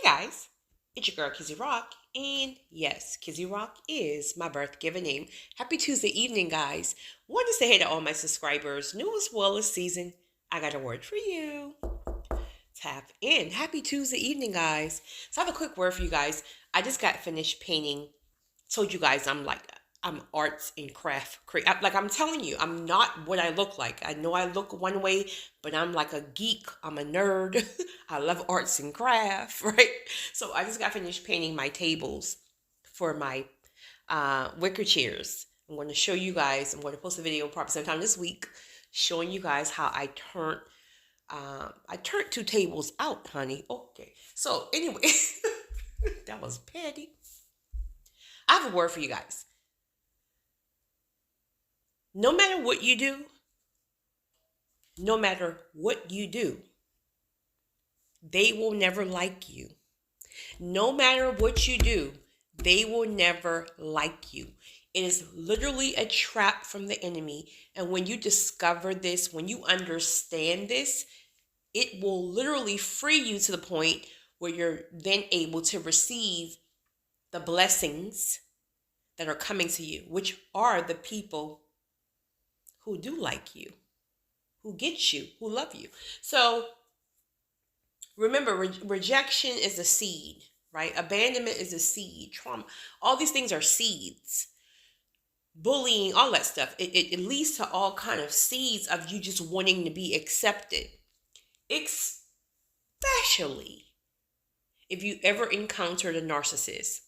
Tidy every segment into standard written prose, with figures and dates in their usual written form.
Guys, it's your girl Kizzy Rock, and yes, Kizzy Rock is my birth given name. Happy Tuesday evening, guys. Want to say hey to all my subscribers, new as well as season. I got a word for you. Tap in. Happy Tuesday evening, guys. So I have a quick word for you guys. I just got finished painting. Told you guys I'm arts and craft. Like I'm telling you, I'm not what I look like. I know I look one way, but I'm like a geek. I'm a nerd. I love arts and craft, right? So I just got finished painting my tables for my wicker chairs. I'm going to show you guys. I'm going to post a video probably sometime this week showing you guys how I turned two tables out, honey. Okay. So anyway, that was petty. I have a word for you guys. No matter what you do, they will never like you. No matter what you do, they will never like you. It is literally a trap from the enemy. And when you discover this, when you understand this, it will literally free you to the point where you're then able to receive the blessings that are coming to you, which are the people who do like you, who get you, who love you. So remember, rejection is a seed, right? Abandonment is a seed. Trauma, all these things are seeds. Bullying, all that stuff. It leads to all kind of seeds of you just wanting to be accepted. Especially if you ever encountered a narcissist.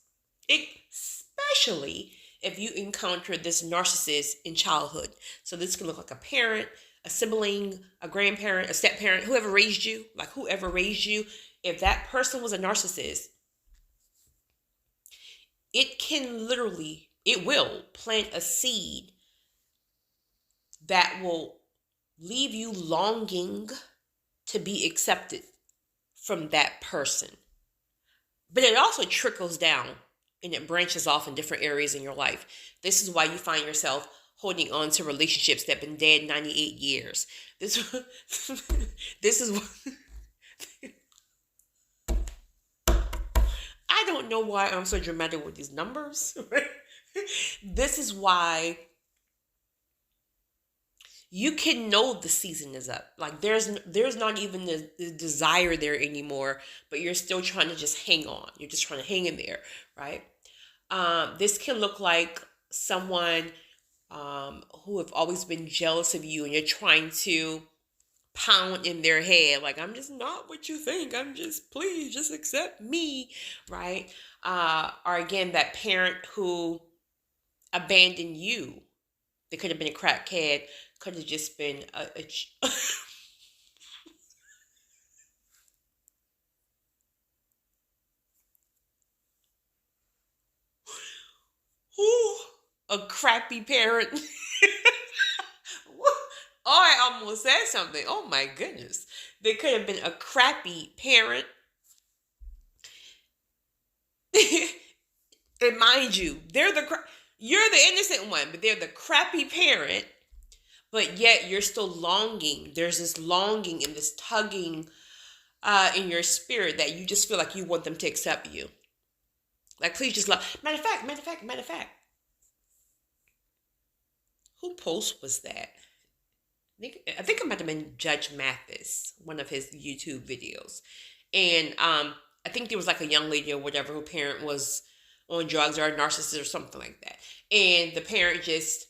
Especially if you encountered this narcissist in childhood. So this can look like a parent, a sibling, a grandparent, a step-parent, whoever raised you. If that person was a narcissist, it will plant a seed that will leave you longing to be accepted from that person. But it also trickles down and it branches off in different areas in your life. This is why you find yourself holding on to relationships that have been dead 98 years. This is what I don't know why I'm so dramatic with these numbers. This is why you can know the season is up. Like there's not even the desire there anymore, but you're still trying to just hang on. You're just trying to hang in there, right? This can look like someone who have always been jealous of you, and you're trying to pound in their head, like, I'm just not what you think. Please just accept me, right? Or again, that parent who abandoned you. They could have been a crackhead, could have just been a crappy parent. Oh, I almost said something. Oh my goodness. They could have been a crappy parent. And mind you, you're the innocent one, but they're the crappy parent. But yet you're still longing. There's this longing and this tugging in your spirit that you just feel like you want them to accept you. Like, please just love. Matter of fact. Who post was that? I think it might have been Judge Mathis, one of his YouTube videos. And I think there was like a young lady or whatever whose parent was on drugs or a narcissist or something like that. And the parent just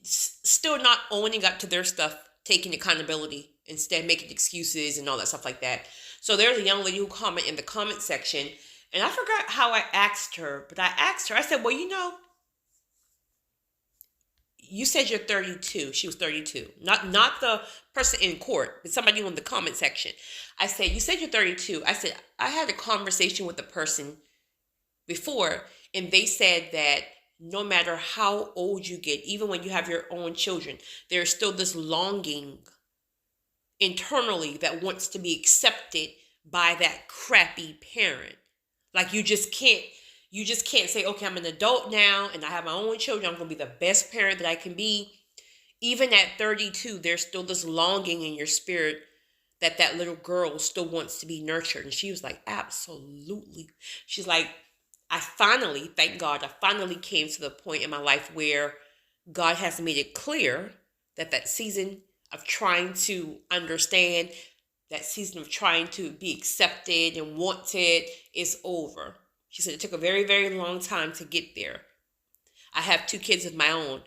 still not owning up to their stuff, taking accountability, instead making excuses and all that stuff like that. So there's a young lady who commented in the comment section, and I forgot how I asked her, but I said, well, you said you're 32. She was 32. Not the person in court, but somebody on the comment section. I said, you said you're 32. I said, I had a conversation with a person before, and they said that no matter how old you get, even when you have your own children, there's still this longing internally that wants to be accepted by that crappy parent. Like you just can't say, okay, I'm an adult now and I have my own children. I'm going to be the best parent that I can be. Even at 32, there's still this longing in your spirit that little girl still wants to be nurtured. And she was like, absolutely. She's like, thank God, I finally came to the point in my life where God has made it clear that season of trying to understand, that season of trying to be accepted and wanted is over. She said it took a very, very long time to get there. I have 2 kids of my own.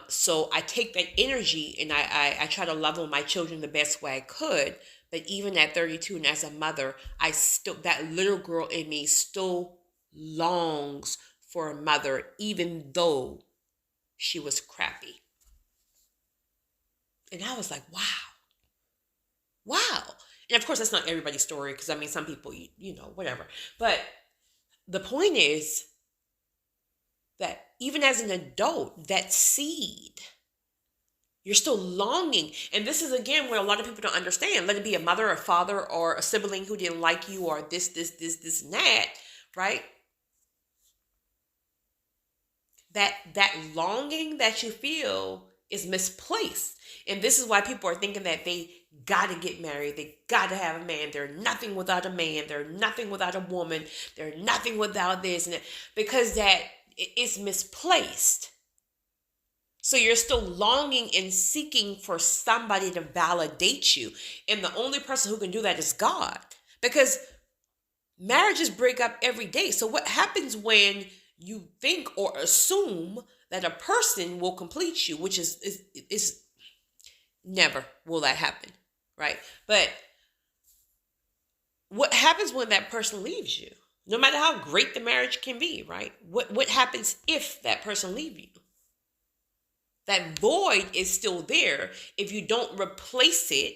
So I take that energy and I try to love on my children the best way I could. But even at 32 and as a mother, that little girl in me still longs for a mother, even though she was crappy. And I was like, wow. And of course, that's not everybody's story, because I mean, some people, whatever. But the point is that even as an adult, that seed, you're still longing. And this is, again, what a lot of people don't understand. Let it be a mother, a father, or a sibling who didn't like you, or this, and that, right? That longing that you feel is misplaced. And this is why people are thinking that they got to get married. They got to have a man. They're nothing without a man. They're nothing without a woman. They're nothing without this. And that, because that is misplaced. So you're still longing and seeking for somebody to validate you. And the only person who can do that is God. Because marriages break up every day. So what happens when you think or assume that a person will complete you, which is never will that happen, right? But what happens when that person leaves you? No matter how great the marriage can be, right? What happens if that person leaves you? That void is still there if you don't replace it,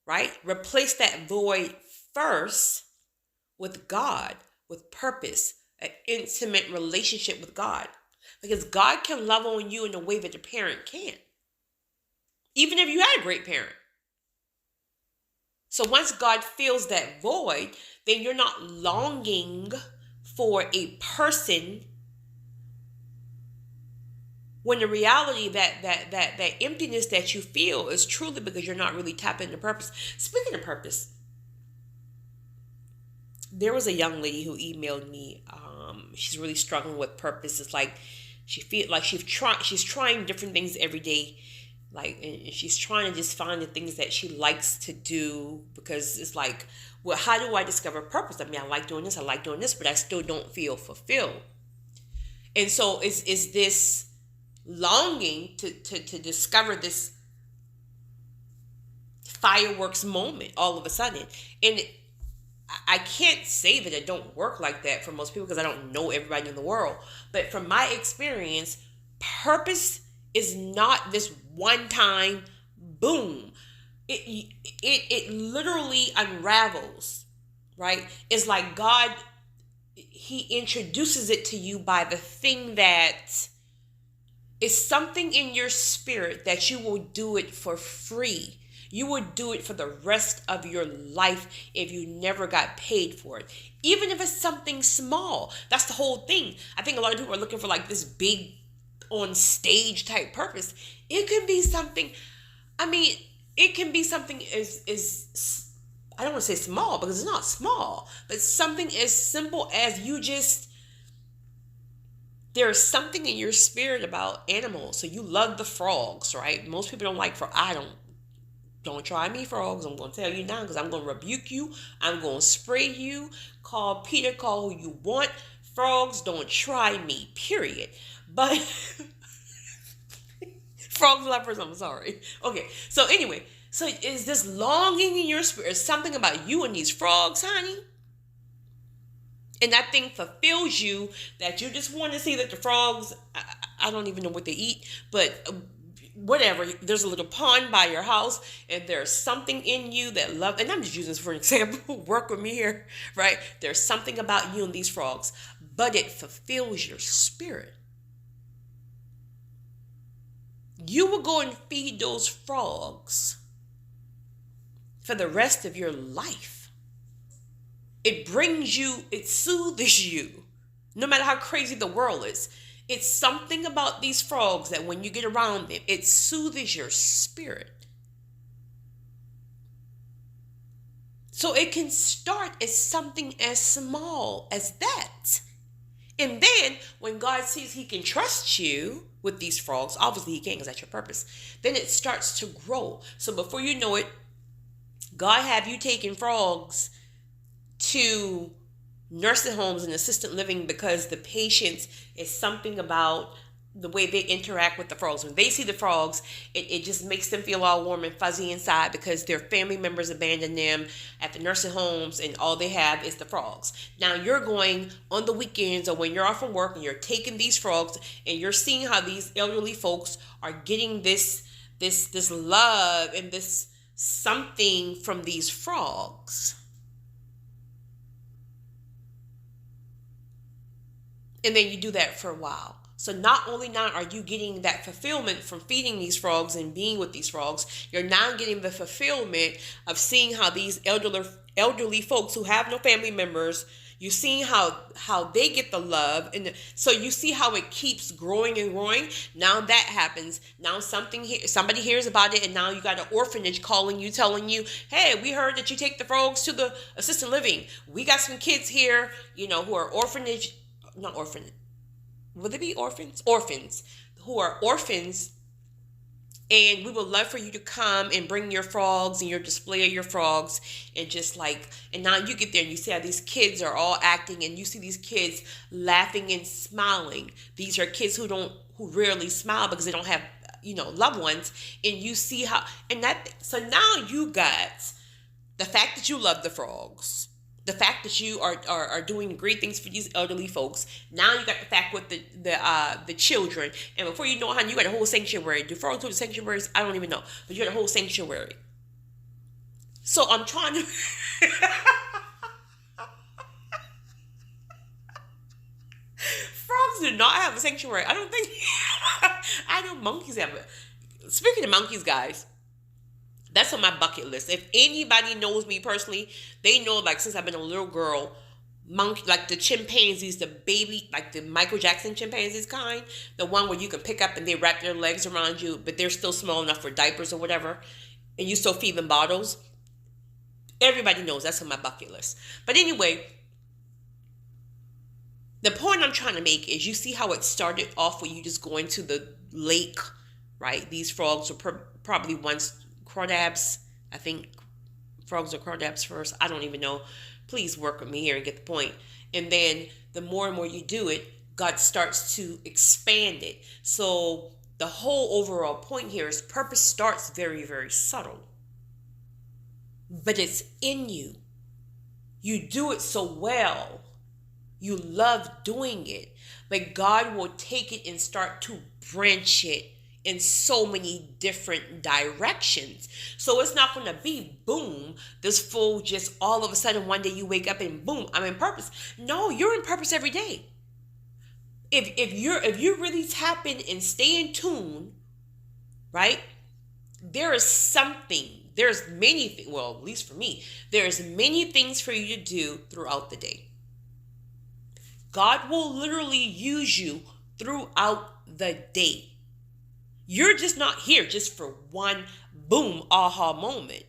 right? Replace that void first with God, with purpose, an intimate relationship with God. Because God can love on you in a way that a parent can't. Even if you had a great parent. So once God fills that void, then you're not longing for a person, when the reality that emptiness that you feel is truly because you're not really tapping into purpose. Speaking of purpose, there was a young lady who emailed me. She's really struggling with purpose. It's like she feels like she's trying different things every day. Like, and she's trying to just find the things that she likes to do, because it's like, well, how do I discover purpose? I mean, I like doing this, but I still don't feel fulfilled. And so is this longing to discover this fireworks moment all of a sudden. And I can't say that it don't work like that for most people, because I don't know everybody in the world. But from my experience, purpose is not this one time boom. It literally unravels, right? It's like God, he introduces it to you by the thing that is something in your spirit that you will do it for free. You would do it for the rest of your life if you never got paid for it. Even if it's something small. That's the whole thing. I think a lot of people are looking for like this big on stage type purpose. It can be something, it can be something is I don't want to say small, because it's not small, but something as simple as there's something in your spirit about animals. So you love the frogs, right? Most people don't like frogs. Don't try me, frogs. I'm going to tell you now, because I'm going to rebuke you. I'm going to spray you. Call Peter, call who you want. Frogs, don't try me, period. But frog lovers, I'm sorry. Okay, so anyway, so is this longing in your spirit, something about you and these frogs, honey? And that thing fulfills you, that you just want to see that the frogs, I don't even know what they eat, but whatever, there's a little pond by your house, and there's something in you that love, and I'm just using this for an example, work with me here, right? There's something about you and these frogs, but it fulfills your spirit. You will go and feed those frogs for the rest of your life. It brings you, it soothes you, no matter how crazy the world is. It's something about these frogs that when you get around them, it soothes your spirit. So it can start as something as small as that. And then when God sees he can trust you with these frogs, obviously he can because that's your purpose, then it starts to grow. So before you know it, God have you taking frogs to nursing homes and assisted living because the patients is something about the way they interact with the frogs. When they see the frogs, it just makes them feel all warm and fuzzy inside because their family members abandoned them at the nursing homes and all they have is the frogs. Now you're going on the weekends or when you're off from work and you're taking these frogs and you're seeing how these elderly folks are getting this love and this something from these frogs. And then you do that for a while. So not only now are you getting that fulfillment from feeding these frogs and being with these frogs, you're now getting the fulfillment of seeing how these elderly folks who have no family members, you see how they get the love, and so you see how it keeps growing and growing. Now that happens. Now somebody hears about it, and now you got an orphanage calling you, telling you, "Hey, we heard that you take the frogs to the assisted living. We got some kids here, who are not orphanage. Will they be orphans? Orphans who are orphans, and we would love for you to come and bring your frogs and your display of your frogs and and now you get there and you see how these kids are all acting and you see these kids laughing and smiling. These are kids who rarely smile because they don't have, loved ones, and you see so now you got the fact that you love the frogs, the fact that you are doing great things for these elderly folks. Now you got the fact with the children, and before you know it, honey, you got a whole sanctuary. Do frogs go to sanctuaries? I don't even know, but you got a whole sanctuary. So I'm trying to. Frogs do not have a sanctuary. I don't think. I know monkeys have it. Speaking of monkeys, guys. That's on my bucket list. If anybody knows me personally, they know since I've been a little girl, the chimpanzees, the baby, the Michael Jackson chimpanzees kind, the one where you can pick up and they wrap their legs around you, but they're still small enough for diapers or whatever, and you still feed them bottles. Everybody knows that's on my bucket list. But anyway, the point I'm trying to make is you see how it started off with you just going to the lake, right? These frogs were probably once crawdads. I think frogs are crawdads first. I don't even know. Please work with me here and get the point. And then the more and more you do it, God starts to expand it. So the whole overall point here is purpose starts very, very subtle. But it's in you. You do it so well. You love doing it. But God will take it and start to branch it in so many different directions. So it's not going to be boom, this fool just all of a sudden one day you wake up and boom, I'm in purpose. No, you're in purpose every day. If you really tap in and stay in tune, right? There's many things, well, at least for me, there's many things for you to do throughout the day. God will literally use you throughout the day. You're just not here just for one boom aha moment.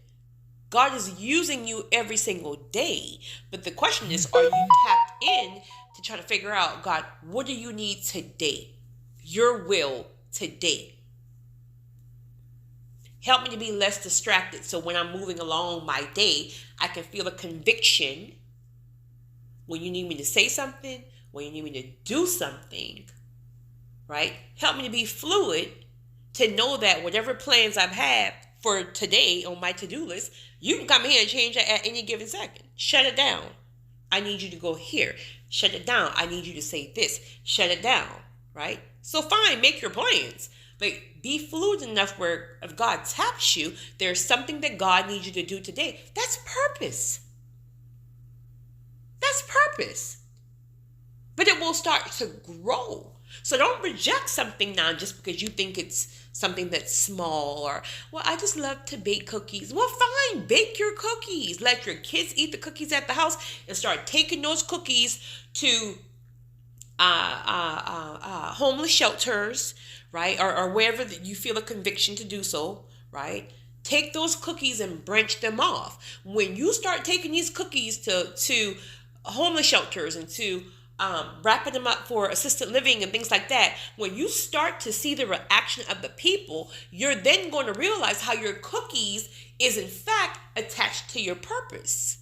God is using you every single day. But the question is, are you tapped in to try to figure out, God, what do you need today? Your will today. Help me to be less distracted so when I'm moving along my day, I can feel a conviction when you need me to say something, when you need me to do something, right? Help me to be fluid, to know that whatever plans I've had for today on my to-do list, you can come here and change it at any given second. Shut it down. I need you to go here. Shut it down. I need you to say this. Shut it down, right? So fine, make your plans. But be fluid enough where if God taps you, there's something that God needs you to do today. That's purpose. That's purpose. But it will start to grow. So don't reject something now just because you think it's something that's small or, well, I just love to bake cookies. Well, fine, bake your cookies. Let your kids eat the cookies at the house and start taking those cookies to homeless shelters, right? Or wherever you feel a conviction to do so, right? Take those cookies and branch them off. When you start taking these cookies to homeless shelters and to wrapping them up for assisted living and things like that, when you start to see the reaction of the people, you're then going to realize how your cookies is in fact attached to your purpose.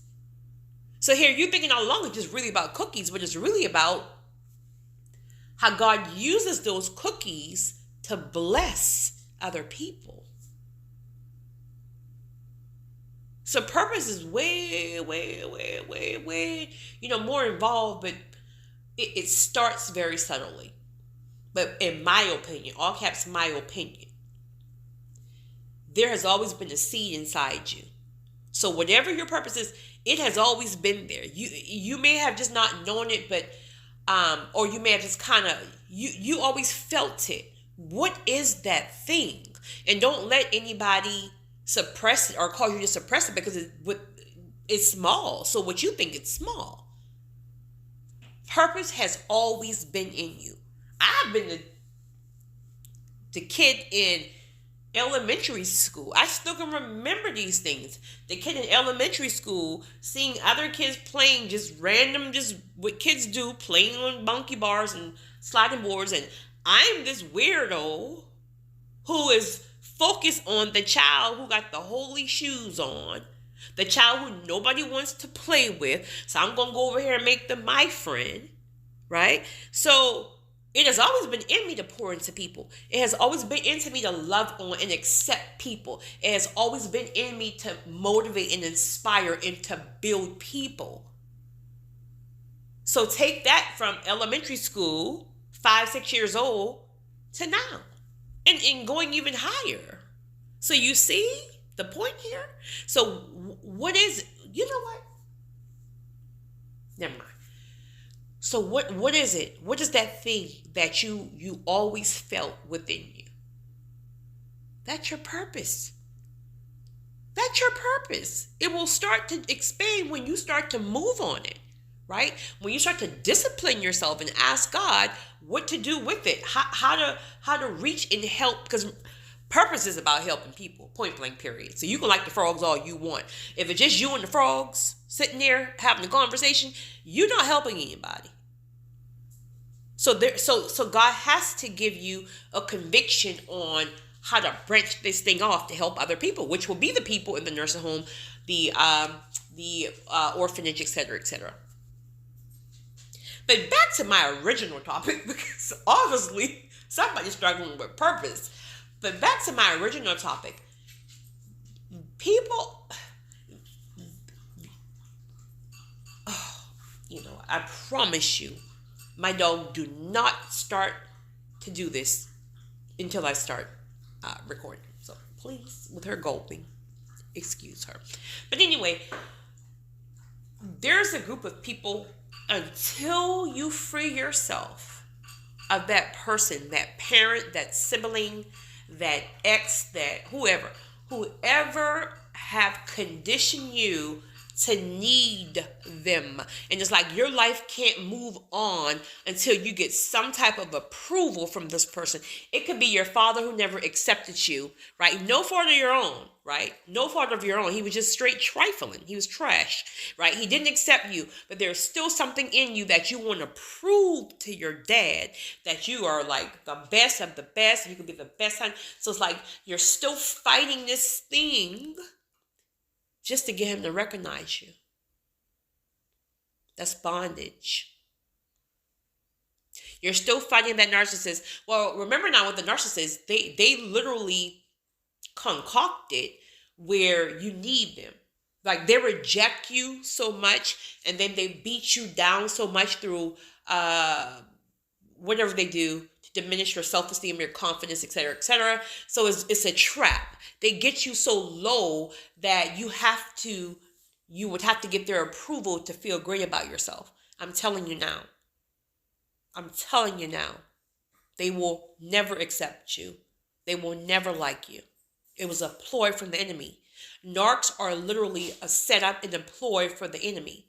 So here you're thinking all along it's just really about cookies, but it's really about how God uses those cookies to bless other people. So purpose is way, more involved, but it starts very subtly. But in my opinion, all caps my opinion, there has always been a seed inside you. So whatever your purpose is, it has always been there. You may have just not known it, but or you may have just kind of you always felt it. What is that thing? And don't let anybody suppress it or cause you to suppress it because it's small. So what you think it's small. Purpose has always been in you. I've been the kid in elementary school. I still can remember these things. The kid in elementary school, seeing other kids playing just what kids do, playing on monkey bars and sliding boards, and I'm this weirdo who is focused on the child who got the holy shoes on, the child who nobody wants to play with. So I'm going to go over here and make them my friend, right? So it has always been in me to pour into people. It has always been into me to love on and accept people. It has always been in me to motivate and inspire and to build people. So take that from elementary school, 5-6 years old, to now. And going even higher. So you see the point here? So what is, you know what? Never mind. So what is it? What is that thing that you always felt within you? That's your purpose. That's your purpose. It will start to expand when you start to move on it, right? When you start to discipline yourself and ask God what to do with it, how to reach and help, because purpose is about helping people, point blank period. So you can like the frogs all you want. If it's just you and the frogs sitting there having a conversation, you're not helping anybody. So God has to give you a conviction on how to branch this thing off to help other people, which will be the people in the nursing home, the orphanage, etc., etc. But back to my original topic, because obviously somebody's struggling with purpose. But back to my original topic. People, I promise you, my dog do not start to do this until I start recording. So please, with her gulping, excuse her. But anyway, there's a group of people, until you free yourself of that person, that parent, that sibling, that ex, that whoever have conditioned you to need them. And it's like your life can't move on until you get some type of approval from this person. It could be your father who never accepted you, right? No fault of your own, right? No fault of your own. He was just straight trifling. He was trash, right? He didn't accept you, but there's still something in you that you want to prove to your dad that you are like the best of the best. You can be the best son. So it's like you're still fighting this thing just to get him to recognize you. That's bondage. You're still fighting that narcissist. Well, remember now with the narcissist, they literally concocted where you need them. Like they reject you so much, and then they beat you down so much through whatever they do to diminish your self-esteem, your confidence, etc., etc. So it's a trap. They get you so low that you would have to get their approval to feel great about yourself. I'm telling you now. They will never accept you. They will never like you. It was a ploy from the enemy. Narcs are literally a setup and a ploy for the enemy.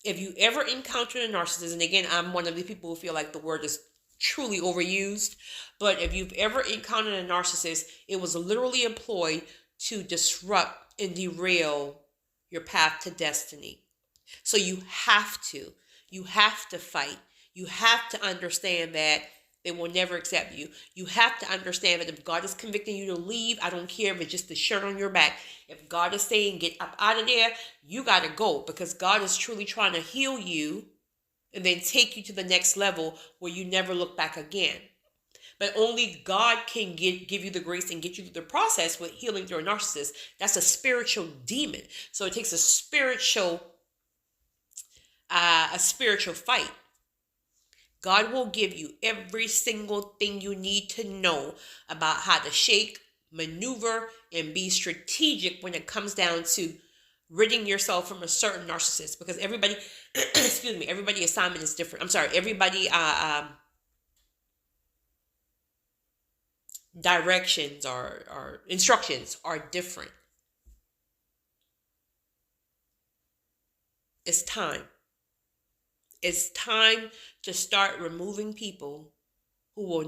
If you ever encounter a narcissist, and again, I'm one of the people who feel like the word is truly overused. But if you've ever encountered a narcissist, it was literally employed to disrupt and derail your path to destiny. So you have to fight. You have to understand that they will never accept you. You have to understand that if God is convicting you to leave, I don't care if it's just the shirt on your back. If God is saying get up out of there, you got to go, because God is truly trying to heal you and then take you to the next level where you never look back again. But only God can give you the grace and get you through the process with healing through a narcissist. That's a spiritual demon. So it takes a spiritual fight. God will give you every single thing you need to know about how to shake, maneuver, and be strategic when it comes down to ridding yourself from a certain narcissist. Because everybody, excuse me, everybody assignment is different. I'm sorry, everybody directions or instructions are different. It's time. It's time to start removing people who will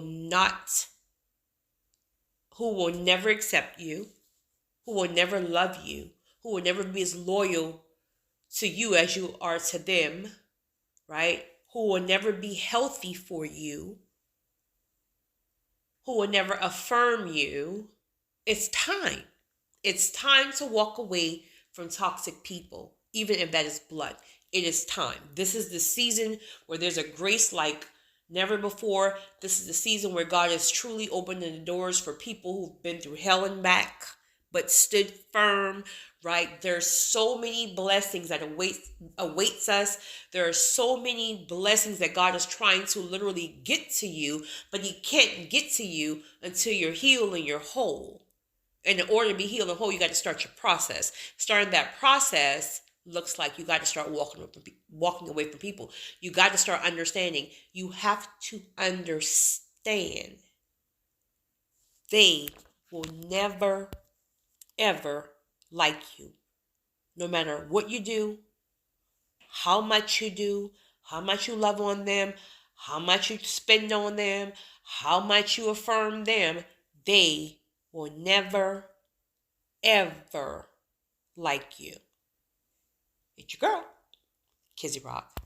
never accept you, who will never love you, who will never be as loyal to you as you are to them, right? Who will never be healthy for you, who will never affirm you. It's time. It's time to walk away from toxic people, even if that is blood. It is time. This is the season where there's a grace like never before. This is the season where God is truly opening the doors for people who've been through hell and back, but stood firm, right? There's so many blessings that awaits us. There are so many blessings that God is trying to literally get to you, but He can't get to you until you're healed and you're whole. And in order to be healed and whole, you got to start your process. Starting that process looks like you got to start walking away from people. You got to start understanding. You have to understand they will never, ever like you. No matter what you do, how much you do, how much you love on them, how much you spend on them, how much you affirm them, they will never, ever like you. It's your girl, Kizzy Rock.